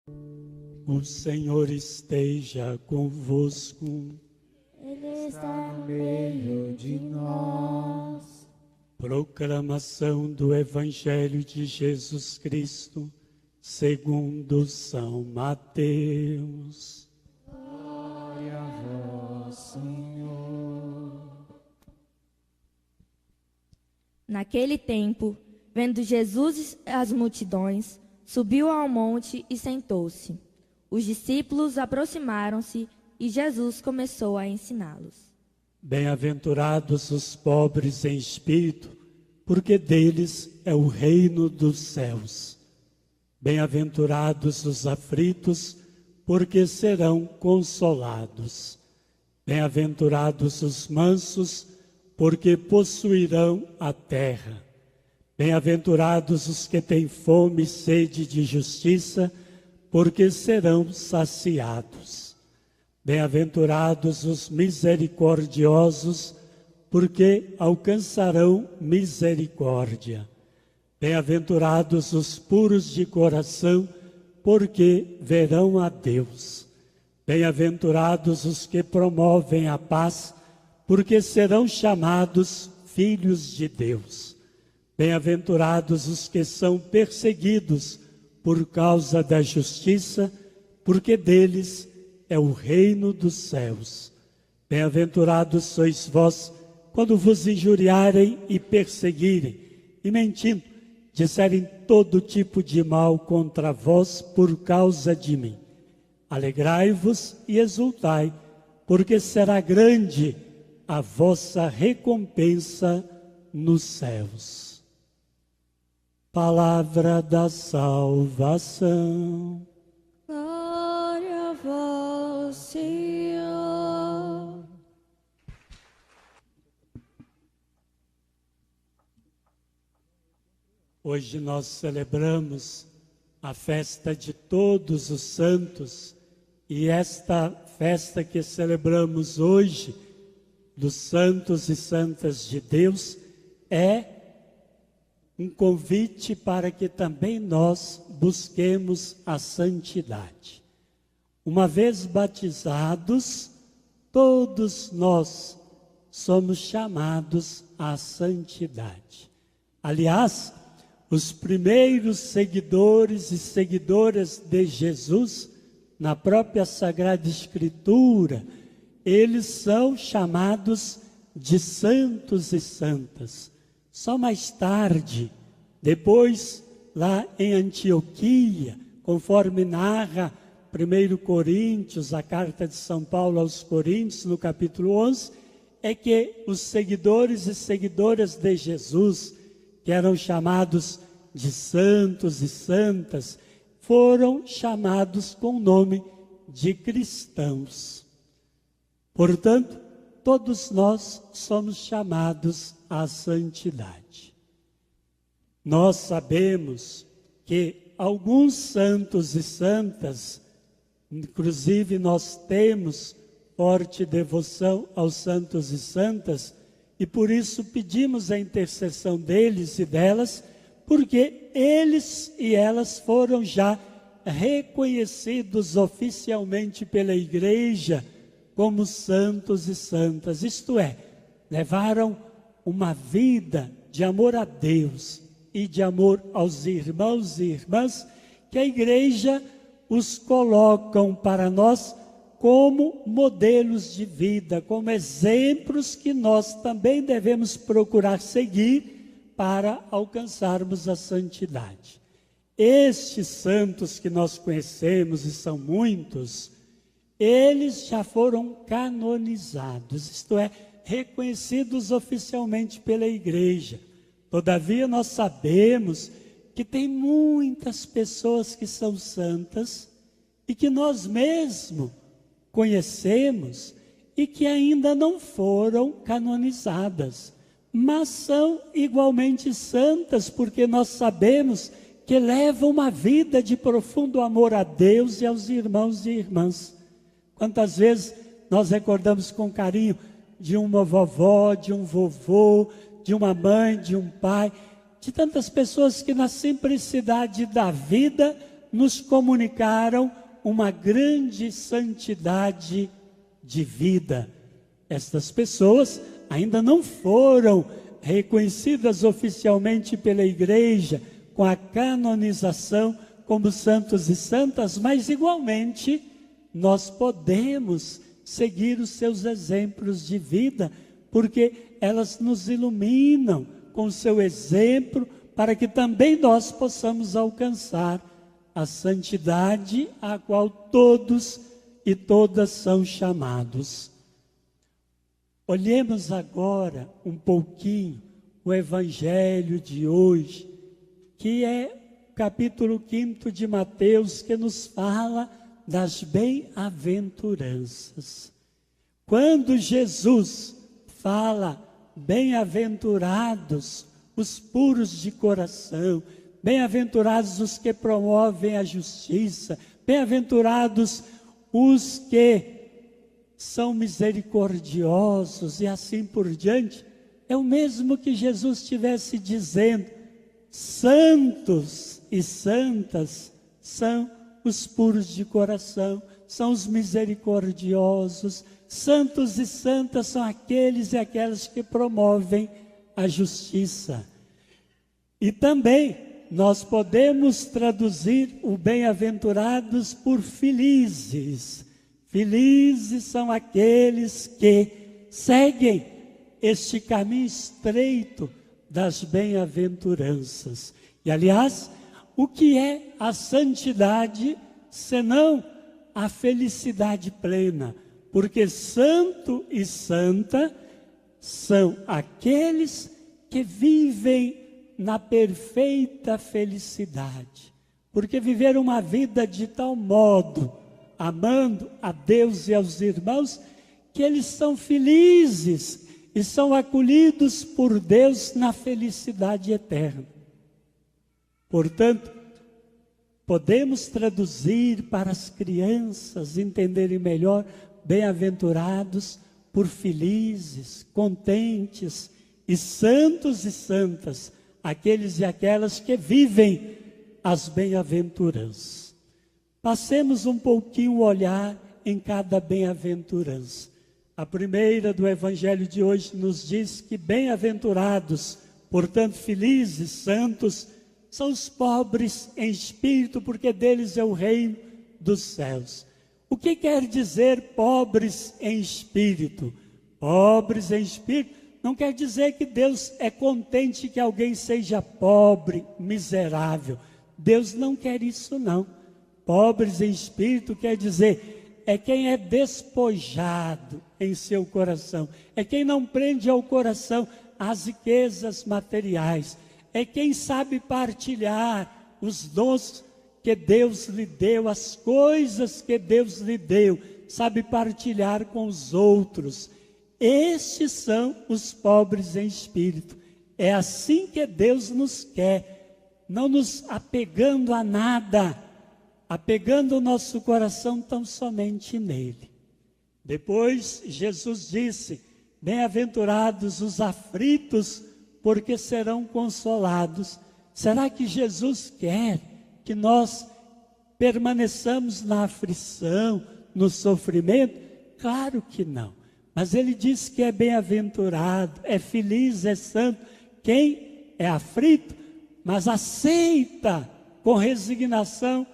O Senhor esteja convosco. Ele está no meio de nós. Proclamação do Evangelho de Jesus Cristo, segundo São Mateus. Glória a vós, Senhor. Naquele tempo, vendo Jesus as multidões, subiu ao monte e sentou-se. Os discípulos aproximaram-se e Jesus começou a ensiná-los. Bem-aventurados os pobres em espírito, porque deles é o reino dos céus. Bem-aventurados os aflitos, porque serão consolados. Bem-aventurados os mansos, porque possuirão a terra. Bem-aventurados os que têm fome e sede de justiça, porque serão saciados. Bem-aventurados os misericordiosos, porque alcançarão misericórdia. Bem-aventurados os puros de coração, porque verão a Deus. Bem-aventurados os que promovem a paz, porque serão chamados filhos de Deus. Bem-aventurados os que são perseguidos por causa da justiça, porque deles é o reino dos céus. Bem-aventurados sois vós, quando vos injuriarem e perseguirem, e mentindo, disserem todo tipo de mal contra vós por causa de mim. Alegrai-vos e exultai, porque será grande a vossa recompensa nos céus. Palavra da salvação. Glória a vós, Senhor. Hoje nós celebramos a festa de todos os santos, e esta festa que celebramos hoje, dos santos e santas de Deus, é um convite para que também nós busquemos a santidade. Uma vez batizados, todos nós somos chamados à santidade. Aliás, os primeiros seguidores e seguidoras de Jesus, na própria Sagrada Escritura, eles são chamados de santos e santas. Só mais tarde, depois, lá em Antioquia, conforme narra 1 Coríntios, a carta de São Paulo aos Coríntios, no capítulo 11, é que os seguidores e seguidoras de Jesus, que eram chamados de santos e santas, foram chamados com o nome de cristãos. Portanto, todos nós somos chamados à santidade. Nós sabemos que alguns santos e santas, inclusive nós temos forte devoção aos santos e santas, e por isso pedimos a intercessão deles e delas, porque eles e elas foram já reconhecidos oficialmente pela Igreja como santos e santas, isto é, levaram uma vida de amor a Deus e de amor aos irmãos e irmãs, que a Igreja os colocam para nós como modelos de vida, como exemplos que nós também devemos procurar seguir para alcançarmos a santidade. Estes santos que nós conhecemos, e são muitos, eles já foram canonizados, isto é, reconhecidos oficialmente pela Igreja. Todavia, nós sabemos que tem muitas pessoas que são santas e que nós mesmos conhecemos e que ainda não foram canonizadas, mas são igualmente santas, porque nós sabemos que levam uma vida de profundo amor a Deus e aos irmãos e irmãs. Quantas vezes nós recordamos com carinho de uma vovó, de um vovô, de uma mãe, de um pai, de tantas pessoas que na simplicidade da vida nos comunicaram uma grande santidade de vida. Estas pessoas ainda não foram reconhecidas oficialmente pela Igreja com a canonização como santos e santas, mas igualmente nós podemos seguir os seus exemplos de vida, porque elas nos iluminam com o seu exemplo, para que também nós possamos alcançar a santidade a qual todos e todas são chamados. Olhemos agora um pouquinho o Evangelho de hoje, que é o capítulo 5 de Mateus, que nos fala das bem-aventuranças. Quando Jesus fala, bem-aventurados os puros de coração, bem-aventurados os que promovem a justiça, bem-aventurados os que são misericordiosos e assim por diante, é o mesmo que Jesus estivesse dizendo: santos e santas são os puros de coração, são os misericordiosos, santos e santas são aqueles e aquelas que promovem a justiça. E também nós podemos traduzir o bem-aventurados por felizes. Felizes são aqueles que seguem este caminho estreito das bem-aventuranças. E, aliás, o que é a santidade, senão a felicidade plena? Porque santo e santa são aqueles que vivem na perfeita felicidade. Porque viver uma vida de tal modo, amando a Deus e aos irmãos, que eles são felizes e são acolhidos por Deus na felicidade eterna. Portanto, podemos traduzir para as crianças entenderem melhor, bem-aventurados por felizes, contentes e santos e santas, aqueles e aquelas que vivem as bem-aventuranças. Passemos um pouquinho o olhar em cada bem-aventurança. A primeira do Evangelho de hoje nos diz que bem-aventurados, portanto felizes, santos, são os pobres em espírito, porque deles é o reino dos céus. O que quer dizer pobres em espírito? Pobres em espírito não quer dizer que Deus é contente que alguém seja pobre, miserável. Deus não quer isso, não. Pobres em espírito quer dizer, é quem é despojado em seu coração, é quem não prende ao coração as riquezas materiais, é quem sabe partilhar os dons que Deus lhe deu, as coisas que Deus lhe deu, sabe partilhar com os outros. Estes são os pobres em espírito. É assim que Deus nos quer, não nos apegando a nada, apegando o nosso coração tão somente nele. Depois Jesus disse, bem-aventurados os aflitos, porque serão consolados. Será que Jesus quer que nós permaneçamos na aflição, no sofrimento? Claro que não. Mas ele diz que é bem-aventurado, é feliz, é santo quem é aflito, mas aceita com resignação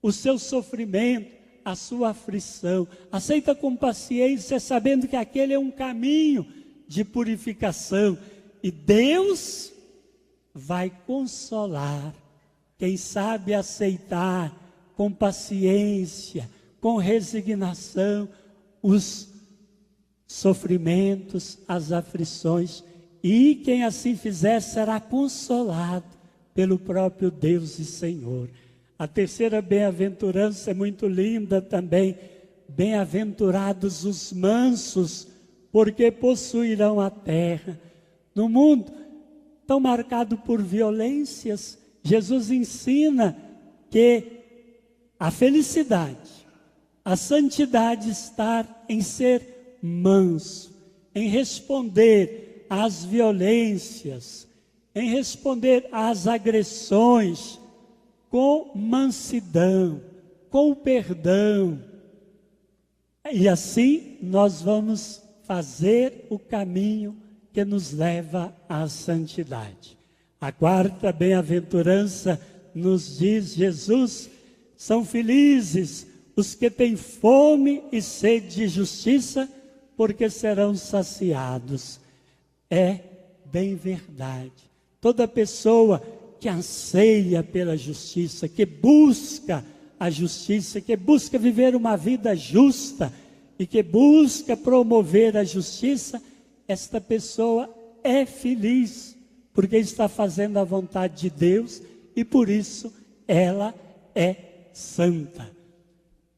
o seu sofrimento, a sua aflição, aceita com paciência, sabendo que aquele é um caminho de purificação, e Deus vai consolar quem sabe aceitar com paciência, com resignação, os sofrimentos, as aflições, e quem assim fizer será consolado pelo próprio Deus e Senhor. A terceira bem-aventurança é muito linda também. Bem-aventurados os mansos, porque possuirão a terra. No mundo tão marcado por violências, Jesus ensina que a felicidade, a santidade está em ser manso, em responder às violências, em responder às agressões, com mansidão, com perdão. E assim nós vamos fazer o caminho que nos leva à santidade. A quarta bem-aventurança nos diz Jesus: são felizes os que têm fome e sede de justiça, porque serão saciados. É bem verdade. Toda pessoa que anseia pela justiça, que busca a justiça, que busca viver uma vida justa e que busca promover a justiça, esta pessoa é feliz, porque está fazendo a vontade de Deus e por isso ela é santa.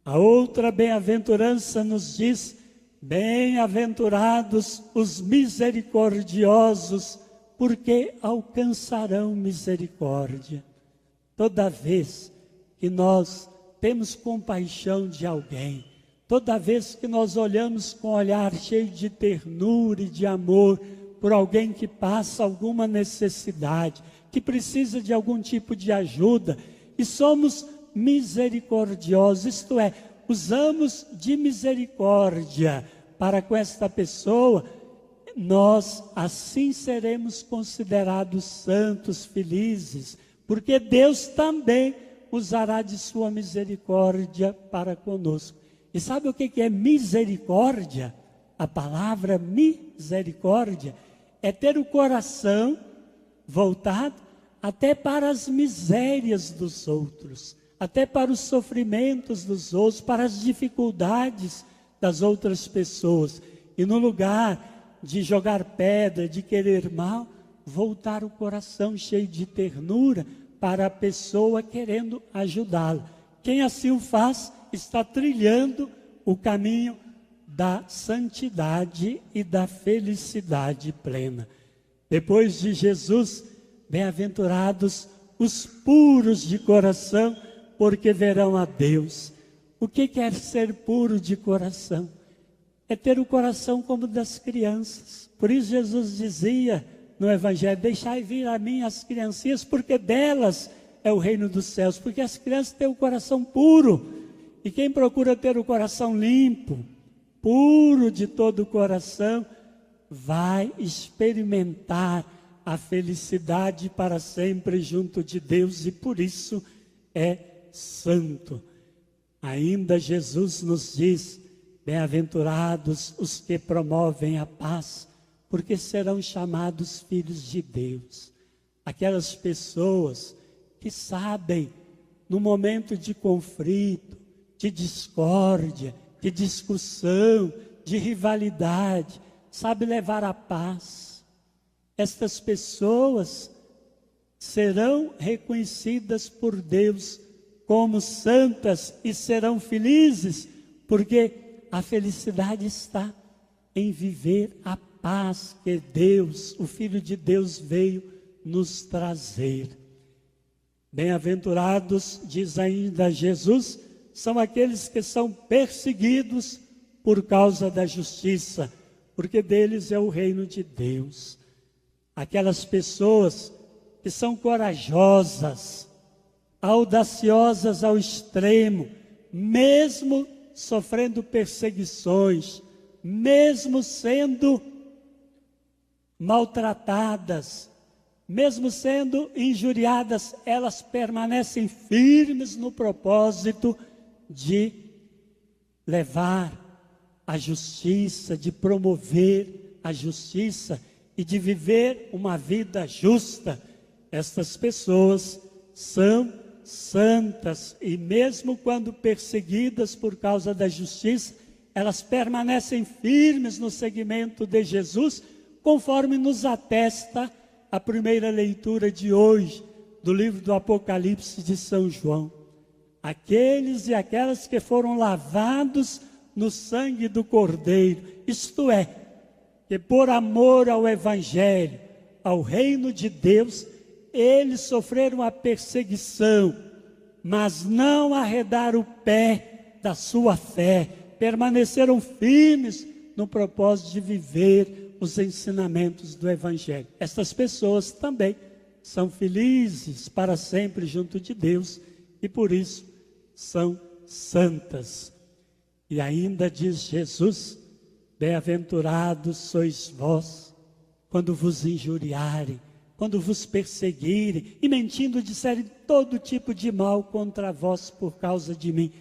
A outra bem-aventurança nos diz: bem-aventurados os misericordiosos, porque alcançarão misericórdia. Toda vez que nós temos compaixão de alguém, toda vez que nós olhamos com um olhar cheio de ternura e de amor por alguém que passa alguma necessidade, que precisa de algum tipo de ajuda, e somos misericordiosos, isto é, usamos de misericórdia para com esta pessoa, nós assim seremos considerados santos, felizes, porque Deus também usará de sua misericórdia para conosco. E sabe o que é misericórdia? A palavra misericórdia é ter o coração voltado até para as misérias dos outros, até para os sofrimentos dos outros, para as dificuldades das outras pessoas. E no lugar de jogar pedra, de querer mal, voltar o coração cheio de ternura para a pessoa querendo ajudá-la. Quem assim o faz está trilhando o caminho da santidade e da felicidade plena. Depois de Jesus, bem-aventurados os puros de coração, porque verão a Deus. O que quer ser puro de coração? É ter o coração como das crianças. Por isso Jesus dizia no Evangelho: deixai vir a mim as criancinhas, porque delas é o reino dos céus. Porque as crianças têm o coração puro. E quem procura ter o coração limpo, puro de todo o coração, vai experimentar a felicidade para sempre junto de Deus, e por isso é santo. Ainda Jesus nos diz: bem-aventurados os que promovem a paz, porque serão chamados filhos de Deus. Aquelas pessoas que sabem, no momento de conflito, de discórdia, de discussão, de rivalidade, sabe levar a paz. Estas pessoas serão reconhecidas por Deus como santas e serão felizes, porque a felicidade está em viver a paz que Deus, o Filho de Deus, veio nos trazer. Bem-aventurados, diz ainda Jesus, são aqueles que são perseguidos por causa da justiça, porque deles é o reino de Deus. Aquelas pessoas que são corajosas, audaciosas ao extremo, mesmo sofrendo perseguições, mesmo sendo maltratadas, mesmo sendo injuriadas, elas permanecem firmes no propósito de levar a justiça, de promover a justiça e de viver uma vida justa. Estas pessoas são santas e mesmo quando perseguidas por causa da justiça, elas permanecem firmes no seguimento de Jesus, conforme nos atesta a primeira leitura de hoje do livro do Apocalipse de São João. Aqueles e aquelas que foram lavados no sangue do Cordeiro, isto é, que por amor ao Evangelho, ao reino de Deus, eles sofreram a perseguição, mas não arredaram o pé da sua fé, permaneceram firmes no propósito de viver os ensinamentos do Evangelho. Estas pessoas também são felizes para sempre junto de Deus e por isso são santas. E ainda diz Jesus: bem-aventurados sois vós, quando vos injuriarem, quando vos perseguirem e mentindo disserem todo tipo de mal contra vós por causa de mim.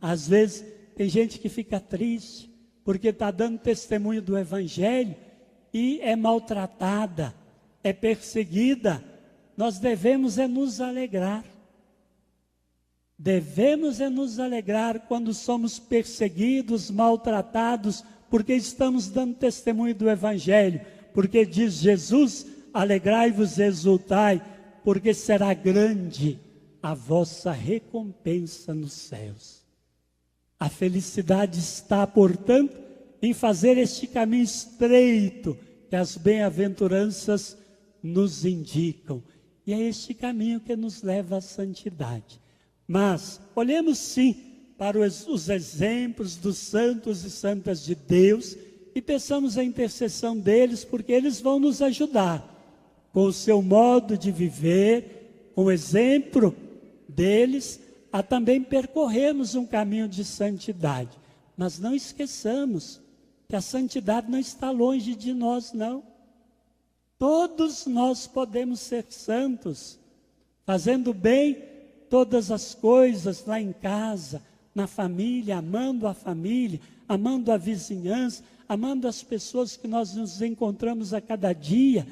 Às vezes tem gente que fica triste porque está dando testemunho do Evangelho e é maltratada, é perseguida. Nós devemos é nos alegrar. Devemos é nos alegrar quando somos perseguidos, maltratados, porque estamos dando testemunho do Evangelho. Porque diz Jesus: alegrai-vos e exultai, porque será grande a vossa recompensa nos céus. A felicidade está, portanto, em fazer este caminho estreito que as bem-aventuranças nos indicam. E é este caminho que nos leva à santidade. Mas olhemos sim para os exemplos dos santos e santas de Deus e peçamos a intercessão deles, porque eles vão nos ajudar com o seu modo de viver, com o exemplo deles, a também percorrermos um caminho de santidade. Mas não esqueçamos que a santidade não está longe de nós, não. Todos nós podemos ser santos, fazendo bem todas as coisas lá em casa, na família, amando a família, amando a vizinhança, amando as pessoas que nós nos encontramos a cada dia.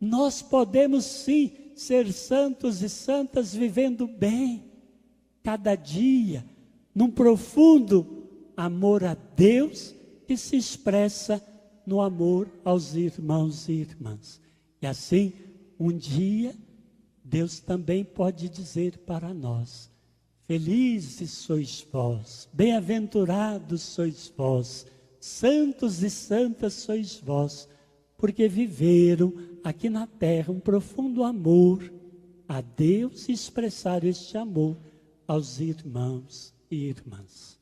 Nós podemos sim ser santos e santas vivendo bem, cada dia, num profundo amor a Deus que se expressa no amor aos irmãos e irmãs. E assim, um dia, Deus também pode dizer para nós: felizes sois vós, bem-aventurados sois vós, santos e santas sois vós, porque viveram aqui na terra um profundo amor a Deus e expressaram este amor aos irmãos e irmãs.